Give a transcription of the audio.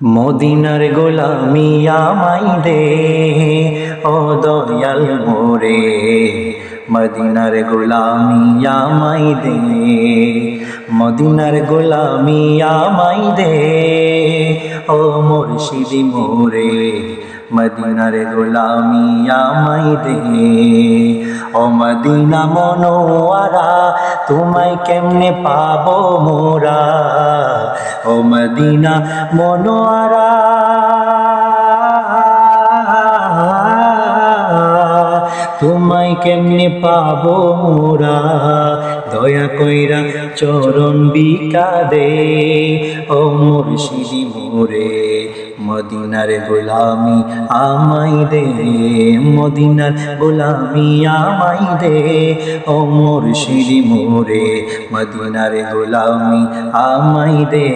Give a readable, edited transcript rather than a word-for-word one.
মদিনার গোলামি আমায় দে ও দয়াল মোরে, মদিনার গোলামি আমায় দে, মদিনার গোলামি আমায় দে ও মুর্শিদি মোরে, মদিনার গোলামি আমায় দে। ও মদিনা মনোয়ারা তোমায় কেমনে পাবো মোরা, ও মদিনা মনোয়ারা তোমায় কেমনে পাবো মোরা, দয়া কইরা চরণ বিকা দে ও মুর্শিদি মোরে, মদিনার গোলামি আমায় দে, মদিনার গোলামি আমায় দে ও মুর্শিদি মোরে, মদিনার গোলামি আমায় দে।